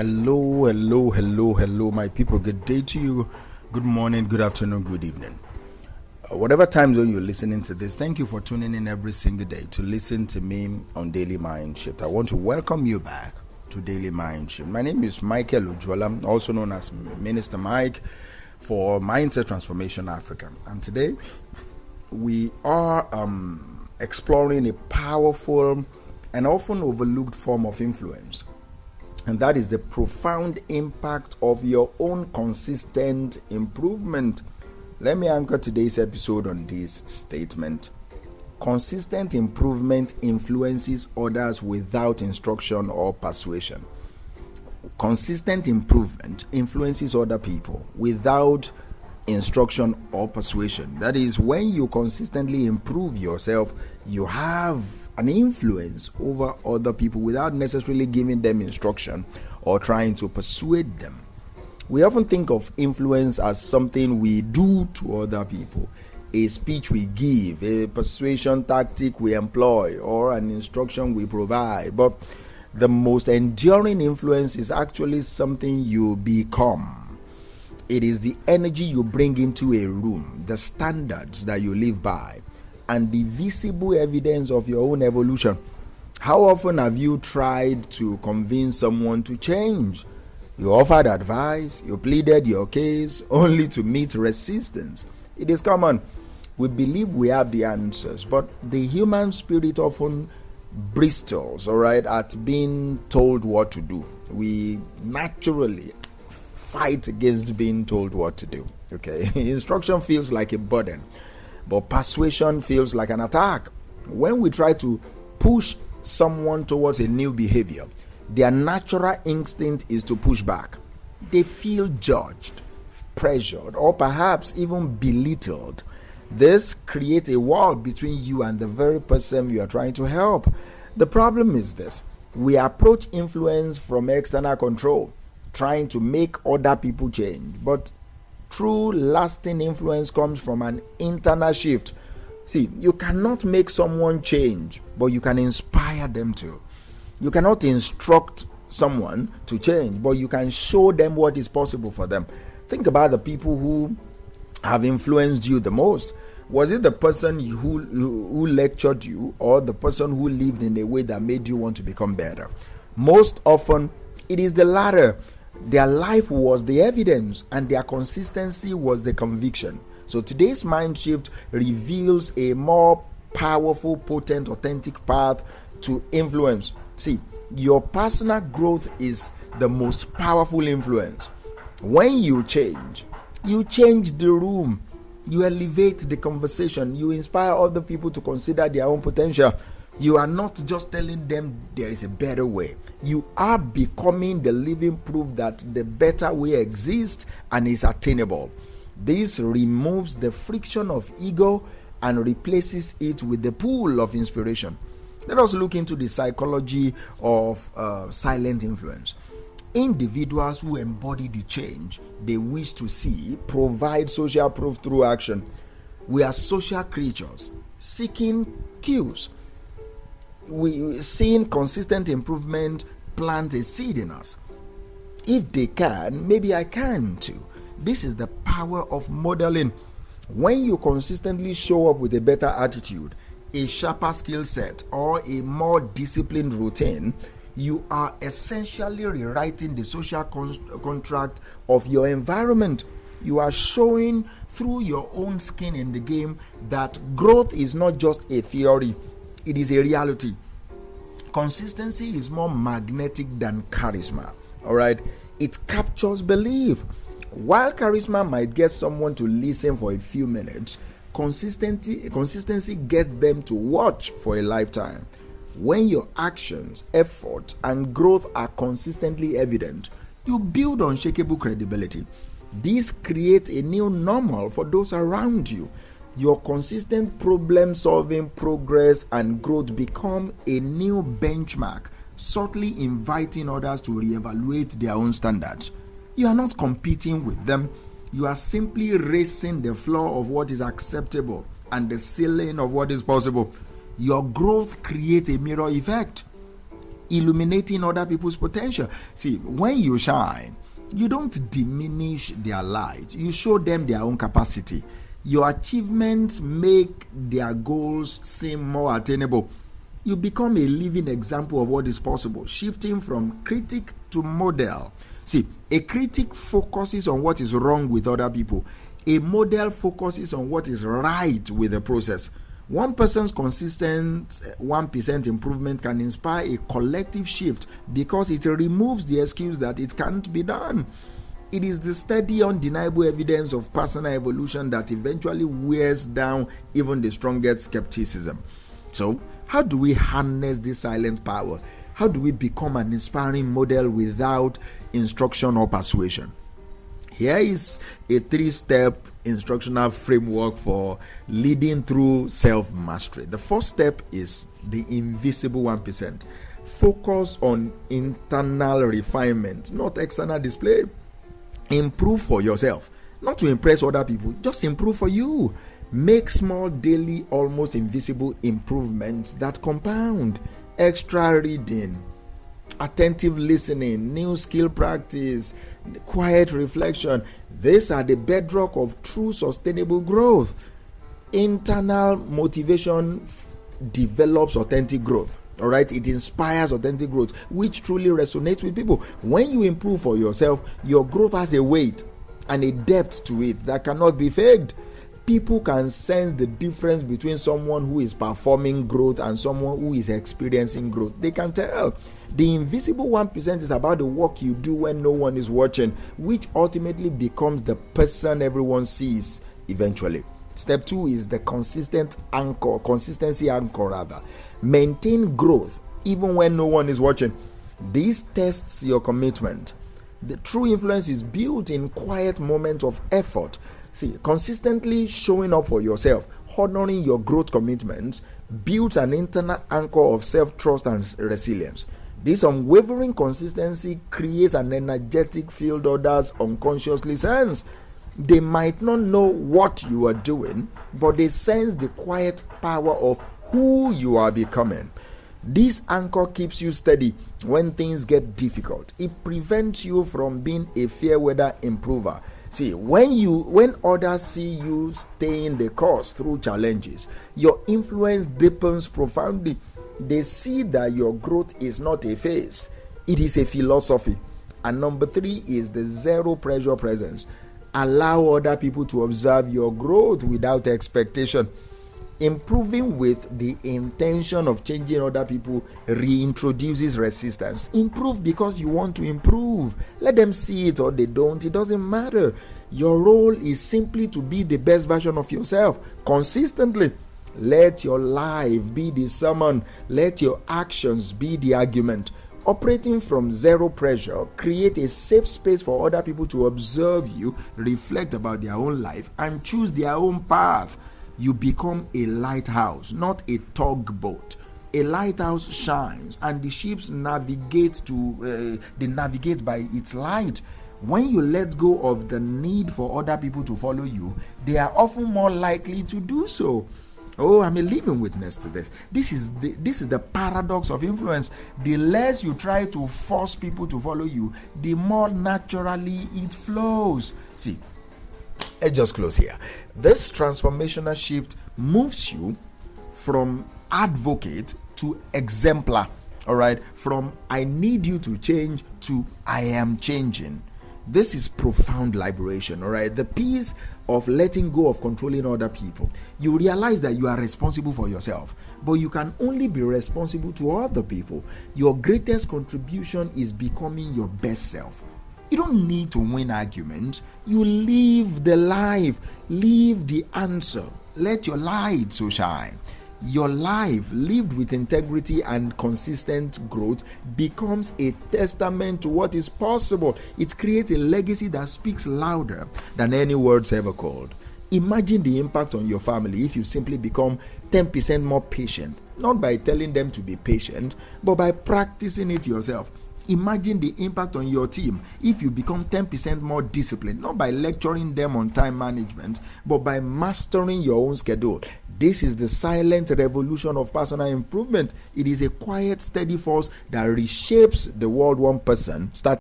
Hello, my people. Good day to you. Good morning, good afternoon, good evening. Whatever time zone you're listening to this, thank you for tuning in every single day to listen to me on Daily Mind Shift. I want to welcome you back to Daily Mind Shift. My name is Michael Ujwala, also known as Minister Mike for Mindset Transformation Africa. And today, we are exploring a powerful and often overlooked form of influence. And that is the profound impact of your own consistent improvement. Let me anchor today's episode on this statement. Consistent improvement influences others without instruction or persuasion. Consistent improvement influences other people without instruction or persuasion. That is, when you consistently improve yourself, you have an influence over other people without necessarily giving them instruction or trying to persuade them. We often think of influence as something we do to other people, a speech we give, a persuasion tactic we employ, or an instruction we provide. But the most enduring influence is actually something you become. It is the energy you bring into a room, the standards that you live by, and the visible evidence of your own evolution. How often have you tried to convince someone to change? You offered advice, you pleaded your case, only to meet resistance. It is common. We believe we have the answers, but the human spirit often bristles, at being told what to do. We naturally fight against being told what to do. Instruction feels like a burden, but persuasion feels like an attack. When we try to push someone towards a new behavior, their natural instinct is to push back. They feel judged, pressured, or perhaps even belittled. This creates a wall between you and the very person you are trying to help. The problem is this: we approach influence from external control, trying to make other people change. But true lasting influence comes from an internal shift. See, you cannot make someone change, but you can inspire them to. You cannot instruct someone to change, but you can show them what is possible for them. Think about the people who have influenced you the most. Was it the person who lectured you, or the person who lived in a way that made you want to become better? Most often, it is the latter. Their life was the evidence, and their consistency was the conviction. So today's mind shift reveals a more powerful, potent, authentic path to influence. See, your personal growth is the most powerful influence. When you change the room. You elevate the conversation. You inspire other people to consider their own potential. You are not just telling them there is a better way. You are becoming the living proof that the better way exists and is attainable. This removes the friction of ego and replaces it with the pool of inspiration. Let us look into the psychology of silent influence. Individuals who embody the change they wish to see provide social proof through action. We are social creatures seeking cues. Seeing consistent improvement plant a seed in us. If they can, maybe I can too. This is the power of modeling. When you consistently show up with a better attitude, a sharper skill set, or a more disciplined routine, you are essentially rewriting the social contract of your environment. You are showing through your own skin in the game that growth is not just a theory, it is a reality. Consistency is more magnetic than charisma. It captures belief. While charisma might get someone to listen for a few minutes, consistency gets them to watch for a lifetime. When your actions, effort, and growth are consistently evident, you build unshakable credibility. This creates a new normal for those around you. Your consistent problem-solving progress and growth become a new benchmark, subtly inviting others to reevaluate their own standards. You are not competing with them. You are simply raising the floor of what is acceptable and the ceiling of what is possible. Your growth creates a mirror effect. illuminating other people's potential. See, when you shine, you don't diminish their light. You show them their own capacity. Your achievements make their goals seem more attainable. You become a living example of what is possible, shifting from critic to model. See, a critic focuses on what is wrong with other people. A model focuses on what is right with the process. One person's consistent 1% improvement can inspire a collective shift because it removes the excuse that it can't be done. It is the steady, undeniable evidence of personal evolution that eventually wears down even the strongest skepticism. So, how do we harness this silent power? How do we become an inspiring model without instruction or persuasion? Here is a 3-step instructional framework for leading through self-mastery. The first step is the invisible 1%. Focus on internal refinement, not external display. Improve for yourself, not to impress other people, just improve for you. Make small, daily, almost invisible improvements that compound. Extra reading, attentive listening, new skill practice, quiet reflection. These are the bedrock of true sustainable growth. Internal motivation develops authentic growth. All right, it inspires authentic growth, which truly resonates with people. When you improve for yourself, your growth has a weight and a depth to it that cannot be faked. People can sense the difference between someone who is performing growth and someone who is experiencing growth. They can tell. The invisible 1% is about the work you do when no one is watching, which ultimately becomes the person everyone sees eventually. Step 2 is the consistency anchor. Maintain growth even when no one is watching. This tests your commitment. The true influence is built in quiet moments of effort. See, consistently showing up for yourself, honoring your growth commitments, builds an internal anchor of self-trust and resilience. This unwavering consistency creates an energetic field others unconsciously sense. They might not know what you are doing, but they sense the quiet power of who you are becoming. This anchor keeps you steady when things get difficult. It prevents you from being a fair weather improver. See, when others see you staying the course through challenges, your influence deepens profoundly. They see that your growth is not a phase, it is a philosophy. And number 3 is the zero pressure presence. Allow other people to observe your growth without expectation. Improving with the intention of changing other people reintroduces resistance. Improve because you want to improve. Let them see it or they don't. It doesn't matter. Your role is simply to be the best version of yourself consistently. Let your life be the sermon. Let your actions be the argument. Operating from zero pressure, create a safe space for other people to observe you, reflect about their own life, and choose their own path. You become a lighthouse, not a tugboat. A lighthouse shines, and the ships navigate by its light. When you let go of the need for other people to follow you, they are often more likely to do so. Oh, I'm a living witness to this. This is the paradox of influence. The less you try to force people to follow you, the more naturally it flows. See, let's just close here. This transformational shift moves you from advocate to exemplar. All right, from I need you to change to I am changing. This is profound liberation. All right, the peace of letting go of controlling other people. You realize that you are responsible for yourself, but you can only be responsible to other people. Your greatest contribution is becoming your best self. You don't need to win arguments. You live the life. Live the answer. Let your light so shine. Your life lived with integrity and consistent growth becomes a testament to what is possible. It creates a legacy that speaks louder than any words ever could. Imagine the impact on your family if you simply become 10% more patient, not by telling them to be patient, but by practicing it yourself. imagine the impact on your team if you become 10% more disciplined, not by lecturing them on time management, but by mastering your own schedule. This is the silent revolution of personal improvement. It is a quiet, steady force that reshapes the world one person. Start